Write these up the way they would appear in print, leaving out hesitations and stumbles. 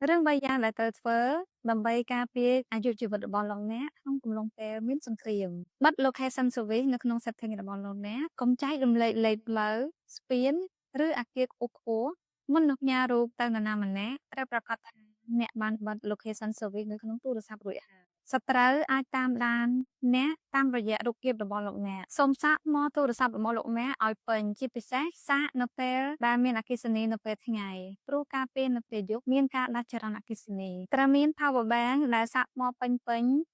រឿង3យ៉ាងដែលត្រូវធ្វើដើម្បីការពារអាយុជីវិតរបស់លោកអ្នកក្នុងកំឡុងពេលមានសង្គ្រាមបិទ location service នៅក្នុង setting របស់លោកអ្នកកុំចែករំលែកលេខផ្លូវស្ពានឬអគារខ្ពស់ៗមុននឹងផ្ញើរូបទៅនរណាម្នាក់ត្រូវប្រាកដថាអ្នកបានបិទ location service នៅក្នុងទូរស័ព្ទរួចហើយសត្រូវអាចតាមដានអ្នកតាមរយៈរូបភាពរបស់លោកអ្នកសូមសាកថ្មទូរស័ព្ទរបស់លោកអ្នកឲ្យពេញជាពិសេសសាកនៅពេលដែលមានអគ្គិសនីនៅពេលថ្ងៃព្រោះការពេលនៅពេលយប់មានការដាច់ចរន្តអគ្គិសនីត្រូវមាន power bank ដែលសាកថ្មពេញ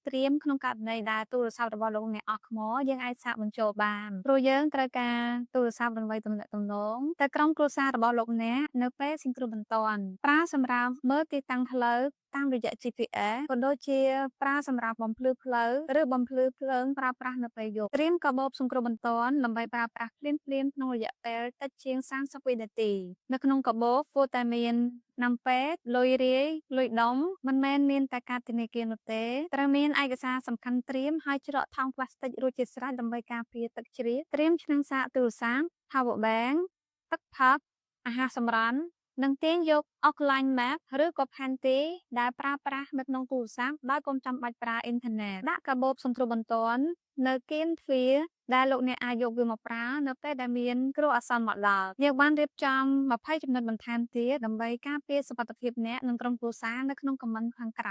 ត្រៀមក្នុងករណីដែលទូរស័ព្ទរបស់លោកអ្នកអស់ថ្មយើងអាចសាកបញ្ចូលបានព្រោះយើងត្រូវការទូរស័ព្ទដើម្បីទំនាក់ទំនងទៅក្រុមគ្រួសាររបស់លោកអ្នកនៅពេលសង្គ្រោះបន្ទាន់ប្រើសម្រាប់មើលទីតាំងផ្លូវតាមរយៈ GPS ក៏ដូចជាប្រើសម្រាប់បំភ្លឺផ្លូវឬបំភ្លឺភ្លើងប្រើប្រាស់នៅពេលយប់ត្រៀមកាបូបសង្គ្រោះបន្ទាន់ដើម្បីប្រើប្រាស់ភ្លាមៗក្នុងរយៈពេលតិចជាង30វិនាទីនៅក្នុងកាបូបគួរតែមានណាំពេទ្យលុយរាយលុយដុំមិនមែនមានតែកាតធនាគារនោះទេត្រូវមានឯកសារសំខាន់ត្រៀមហើយច្រកថង់ផ្លាស្ទិករួចជាស្រេចដើម្បីការពារទឹកជ្រាបត្រៀមឆ្នាំងសាកទូរស័ព្ទ power bank ទឹកផឹកអាហារសម្រន់និងទាញយក offline map ឬក៏ផែនទីដែលប្រើប្រាស់នៅក្នុងទូរស័ព្ទដោយកុំចាំបាច់ប្រើអ៊ីនធឺណិតដាក់កាបូបសង្គ្រោះបន្ទាន់នៅគៀនទ្វារដែលលោកអ្នកអាចយកវាមកប្រើនៅពេលដែលមានគ្រោះអាសន្នមកដល់យើងបានរៀបចំ20ចំណុចបន្ថែមទៀតដើម្បីការពារសុវត្ថិភាពអ្នកនិងក្រុមគ្រួសារនៅក្នុងខមមិនខាងក្រោម